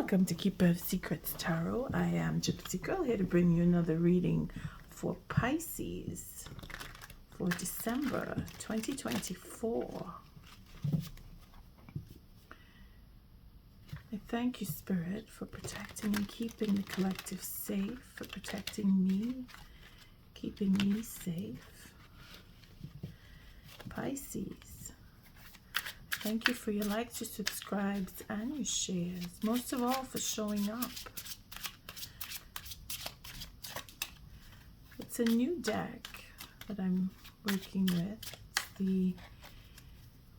Welcome to Keeper of Secrets Tarot. I am Gypsy Girl, here to bring you another reading for Pisces for December 2024. I thank you, Spirit, for protecting and keeping the collective safe, for protecting me, keeping me safe. Pisces, thank you for your likes, your subscribes, and your shares. Most of all, for showing up. It's a new deck that I'm working with. It's the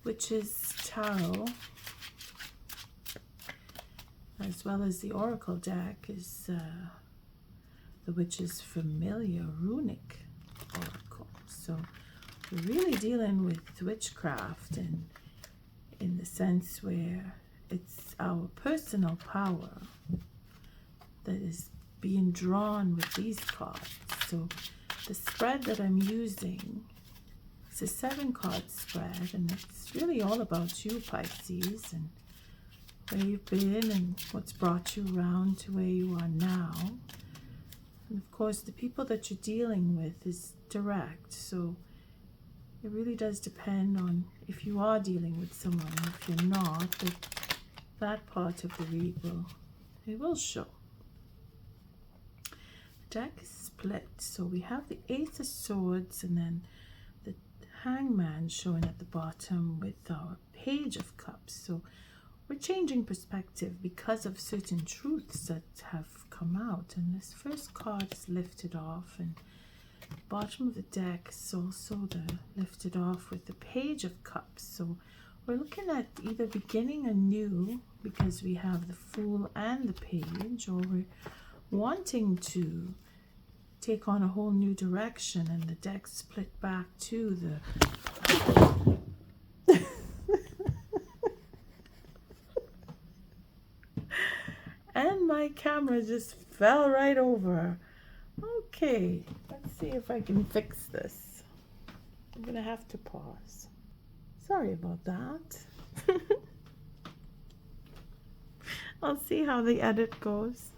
Witches Tarot, as well as the Oracle deck is the Witches Familiar Runic Oracle. So we're really dealing with witchcraft, and in the sense where it's our personal power that is being drawn with these cards. So the spread that I'm using, it's a 7-card spread, and it's really all about you, Pisces, and where you've been and what's brought you around to where you are now. And of course, the people that you're dealing with is direct, so it really does depend on if you are dealing with someone. If you're not, that part of the read will show. The deck is split, so we have the Ace of Swords and then the Hangman showing at the bottom with our Page of Cups. So we're changing perspective because of certain truths that have come out, and this first card is lifted off, and the bottom of the deck is also lifted off with the Page of Cups. So we're looking at either beginning anew because we have the Fool and the Page, or we're wanting to take on a whole new direction, and the deck split back to the and my camera just fell right over. Okay, let's see if I can fix this. I'm gonna have to pause. Sorry about that. I'll see how the edit goes.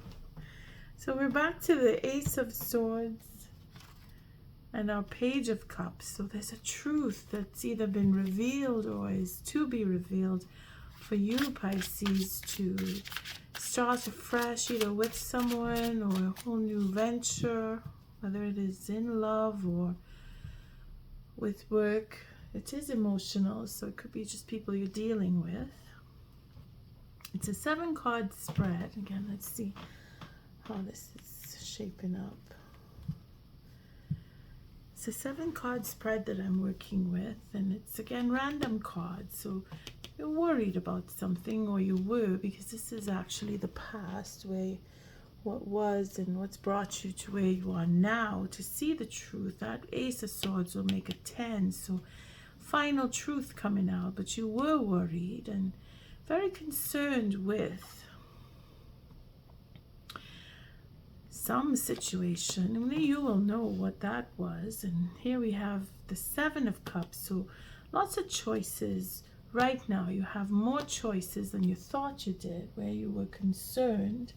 So we're back to the Ace of Swords and our Page of Cups. So there's a truth that's either been revealed or is to be revealed for you, Pisces, to start afresh, either with someone or a whole new venture, whether it is in love or with work. It is emotional, so it could be just people you're dealing with. It's a 7-card spread. Again, let's see how this is shaping up. It's a 7-card spread that I'm working with, and it's again random cards. So you're worried about something, or you were, because this is actually the past, where what was and what's brought you to where you are now. To see the truth, that Ace of Swords will make a 10, so final truth coming out. But you were worried and very concerned with some situation. Only you will know what that was. And here we have the 7 of Cups, so lots of choices. Right now you have more choices than you thought you did, where you were concerned.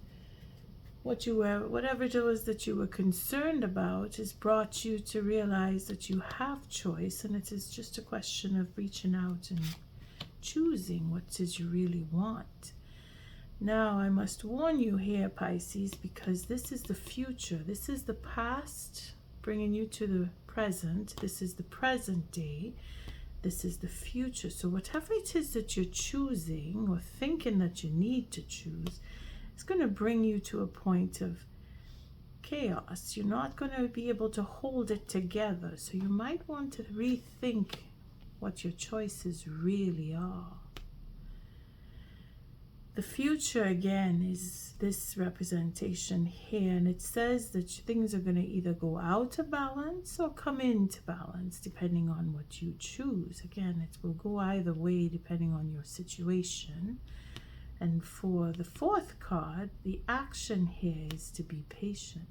Whatever it was that you were concerned about has brought you to realize that you have choice, and it is just a question of reaching out and choosing what it is you really want. Now, I must warn you here, Pisces, because this is the future. This is the past bringing you to the present. This is the present day. This is the future. So whatever it is that you're choosing or thinking that you need to choose, it's going to bring you to a point of chaos. You're not going to be able to hold it together. So you might want to rethink what your choices really are. The future, again, is this representation here, and it says that things are going to either go out of balance or come into balance, depending on what you choose. Again, it will go either way, depending on your situation. And for the 4th card, the action here is to be patient,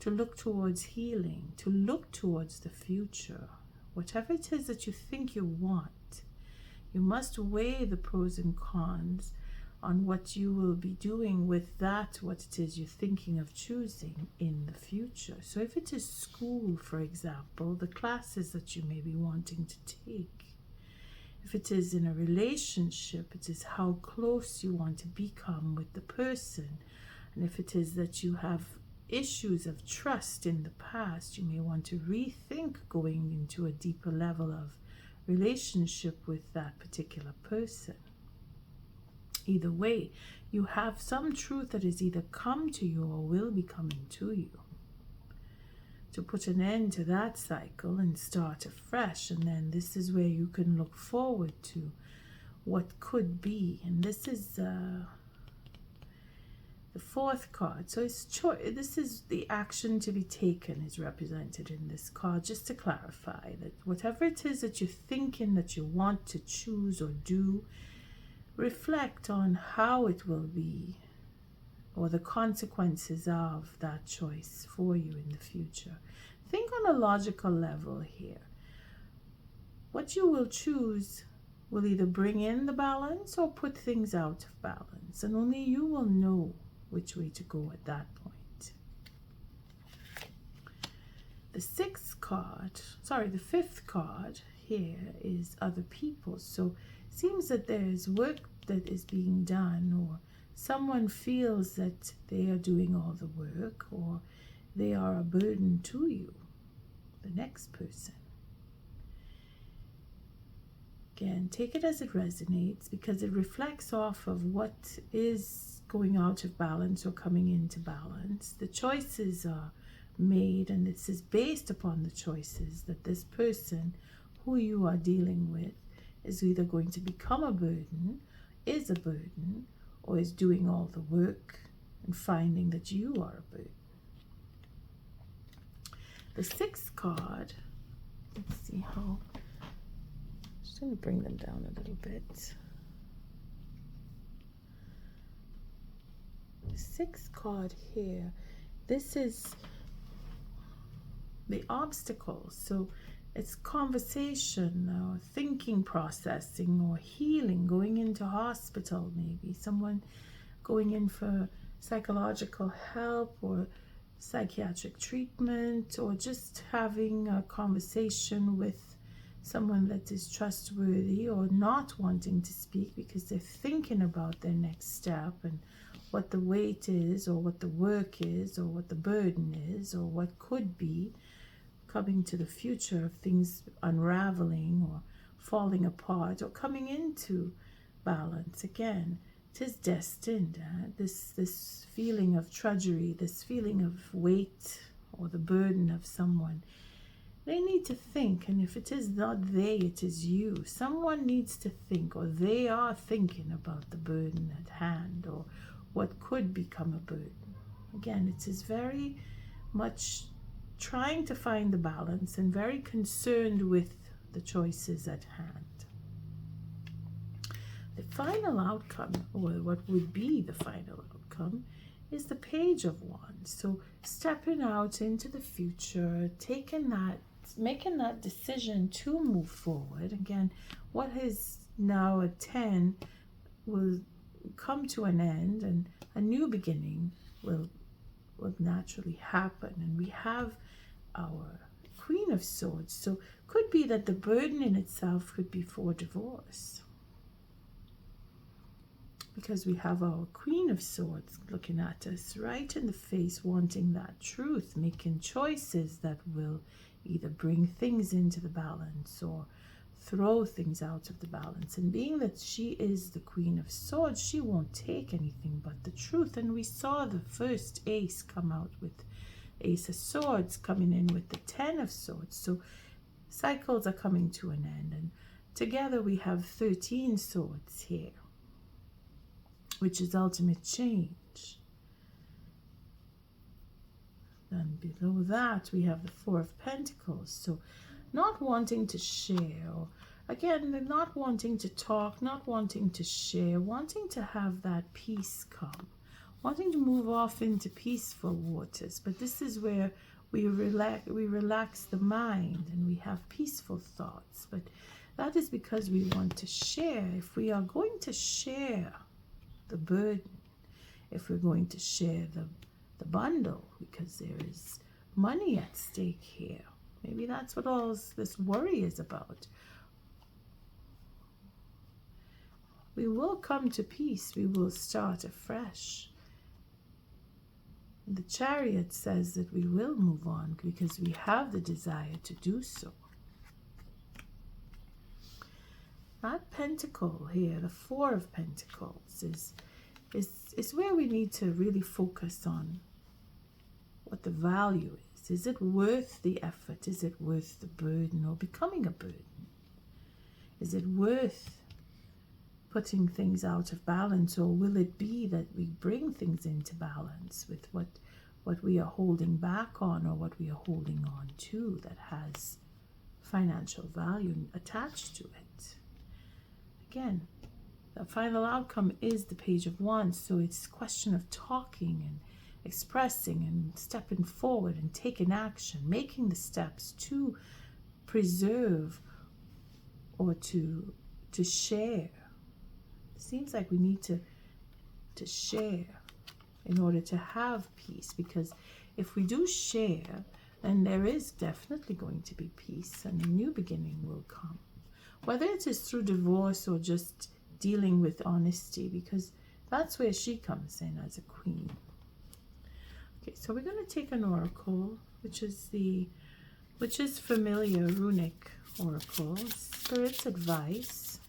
to look towards healing, to look towards the future. Whatever it is that you think you want, you must weigh the pros and cons on what you will be doing with that, what it is you're thinking of choosing in the future. So if it is school, for example, the classes that you may be wanting to take. If it is in a relationship, it is how close you want to become with the person. And if it is that you have issues of trust in the past, you may want to rethink going into a deeper level of relationship with that particular person. Either way, you have some truth that has either come to you or will be coming to you, to put an end to that cycle and start afresh. And then this is where you can look forward to what could be. And this is the fourth card. So it's this is the action to be taken is represented in this card, just to clarify that whatever it is that you're thinking that you want to choose or do, reflect on how it will be, or the consequences of that choice for you in the future. Think on a logical level here. What you will choose will either bring in the balance or put things out of balance, and only you will know which way to go at that point. The fifth card here is other people. So it seems that there is work that is being done, or someone feels that they are doing all the work, or they are a burden to you, the next person. Again, take it as it resonates, because it reflects off of what is going out of balance or coming into balance. The choices are made, and this is based upon the choices that this person who you are dealing with is either going to become a burden, is a burden, or is doing all the work and finding that you are a burden. The sixth card, let's see how, just going to bring them down a little bit. The sixth card here, this is the obstacles. So it's conversation or thinking, processing, or healing, going into hospital, maybe someone going in for psychological help or psychiatric treatment, or just having a conversation with someone that is trustworthy, or not wanting to speak because they're thinking about their next step and what the weight is, or what the work is, or what the burden is, or what could be coming to the future of things unraveling or falling apart or coming into balance. Again, it is destined. This feeling of drudgery, this feeling of weight or the burden of someone. They need to think, and if it is not they, it is you. Someone needs to think, or they are thinking about the burden at hand, or what could become a burden. Again, it is very much trying to find the balance and very concerned with the choices at hand. The final outcome, or what would be the final outcome, is the Page of Wands. So stepping out into the future, making that decision to move forward. Again, what is now a 10 will come to an end, and a new beginning will naturally happen. And we have our Queen of Swords. So could be that the burden in itself could be for divorce, because we have our Queen of Swords looking at us right in the face, wanting that truth, making choices that will either bring things into the balance or throw things out of the balance. And being that she is the Queen of Swords, she won't take anything but the truth. And we saw the first ace come out with Ace of Swords, coming in with the 10 of Swords. So cycles are coming to an end, and together we have 13 swords here, which is ultimate change. Then below that we have the 4 of Pentacles. So not wanting to share, or again, not wanting to talk, not wanting to share, wanting to have that peace come, wanting to move off into peaceful waters. But this is where we relax the mind and we have peaceful thoughts. But that is because we want to share. If we are going to share the burden, if we're going to share the bundle, because there is money at stake here. Maybe that's what all this worry is about. We will come to peace. We will start afresh. The Chariot says that we will move on because we have the desire to do so. That Pentacle here, the Four of Pentacles, is where we need to really focus on what the value is. Is it worth the effort? Is it worth the burden or becoming a burden? Is it worth putting things out of balance, or will it be that we bring things into balance with what we are holding back on, or what we are holding on to that has financial value attached to it? Again, the final outcome is the Page of Wands, so it's a question of talking and expressing and stepping forward and taking action, making the steps to preserve or to share. It seems like we need to share in order to have peace, because if we do share, then there is definitely going to be peace and a new beginning will come. Whether it is through divorce or just dealing with honesty, because that's where she comes in as a queen. Okay, so we're going to take an oracle, which is familiar Runic oracle, Spirit's advice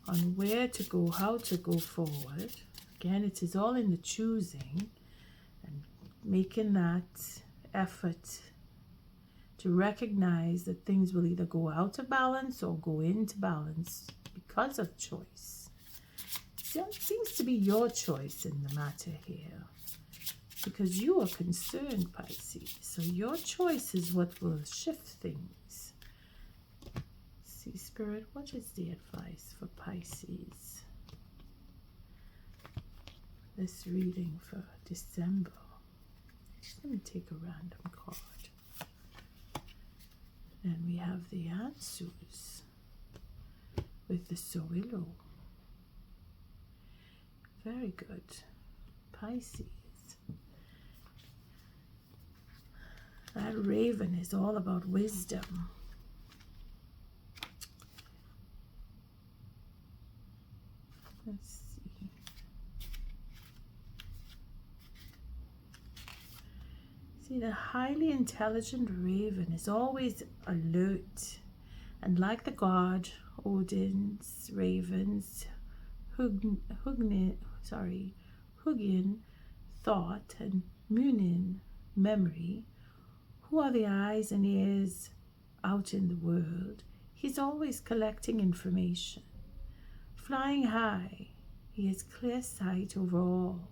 on where to go, how to go forward. Again, it is all in the choosing and making that effort to recognize that things will either go out of balance or go into balance because of choice. It seems to be your choice in the matter here, because you are concerned, Pisces. So your choice is what will shift things. See, Spirit, what is the advice for Pisces? This reading for December. Just let me take a random card. And we have the answers with the Soilo. Very good. Pisces. That raven is all about wisdom. Let's see. See, the highly intelligent raven is always alert, and like the god Odin's ravens, Hugin, thought, and Munin, memory, who are the eyes and ears out in the world, he's always collecting information. Flying high, he has clear sight over all.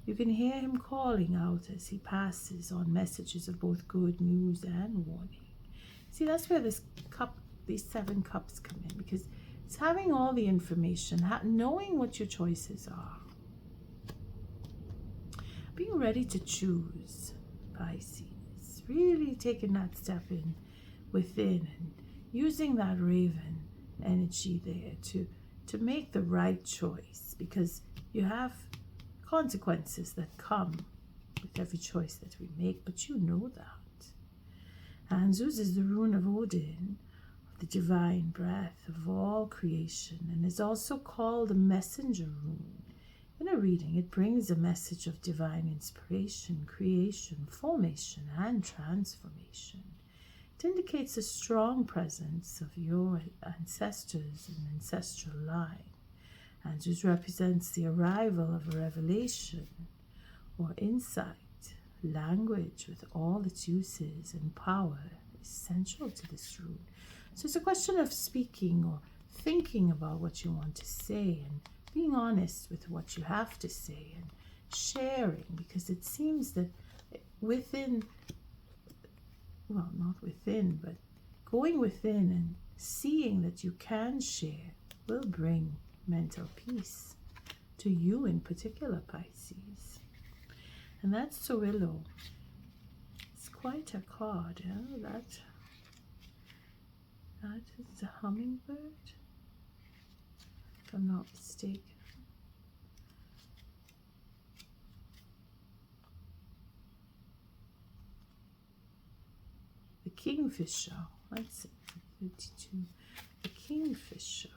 You can hear him calling out as he passes on messages of both good news and warning. See, that's where this cup, these 7 cups come in, because it's having all the information, knowing what your choices are. Being ready to choose, Pisces. Really taking that step in within and using that raven energy there to make the right choice, because you have consequences that come with every choice that we make, but you know that. Anzus is the rune of Odin, the divine breath of all creation, and is also called the messenger rune. In a reading, it brings a message of divine inspiration, creation, formation, and transformation. It indicates a strong presence of your ancestors and ancestral line. Anzus represents the arrival of a revelation or insight. Language with all its uses and power is essential to this rune. So it's a question of speaking or thinking about what you want to say and being honest with what you have to say and sharing, because it seems that within, well, not within, but going within and seeing that you can share will bring mental peace to you in particular, Pisces. And that's Soilo. It's quite a card, yeah? That is a hummingbird, if I'm not mistaken. Kingfisher. Let's see. 32. The Kingfisher.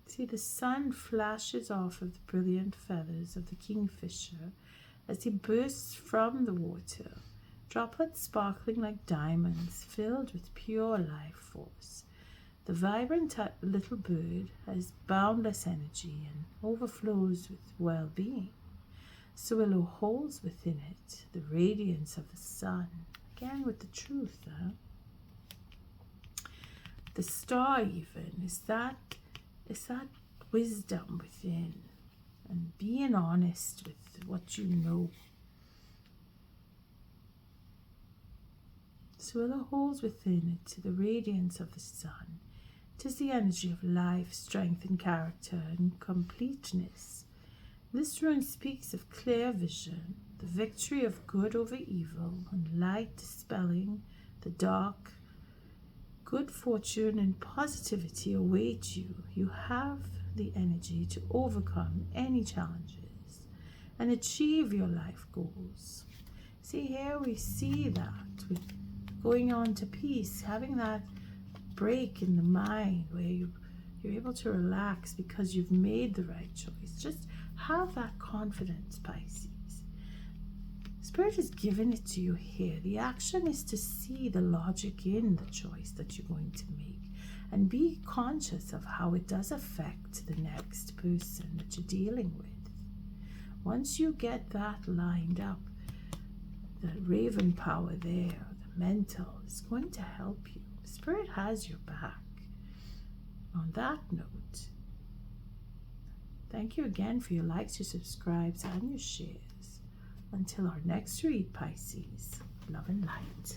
See, the sun flashes off of the brilliant feathers of the kingfisher as he bursts from the water, droplets sparkling like diamonds, filled with pure life force. The vibrant little bird has boundless energy and overflows with well-being. Swallow holds within it the radiance of the sun, again with the truth. The star even is that wisdom within, and being honest with what you know. Swallow holds within it the radiance of the sun. It is the energy of life, strength, and character, and completeness. This rune speaks of clear vision, the victory of good over evil, and light dispelling the dark. Good fortune and positivity await you. You have the energy to overcome any challenges and achieve your life goals. See, here we see that with going on to peace, having that break in the mind where you're able to relax because you've made the right choice. Just have that confidence, Pisces. Spirit has given it to you here. The action is to see the logic in the choice that you're going to make and be conscious of how it does affect the next person that you're dealing with. Once you get that lined up, the raven power there, the mental, is going to help you. Spirit has your back. On that note, thank you again for your likes, your subscribes, and your shares. Until our next read, Pisces, love and light.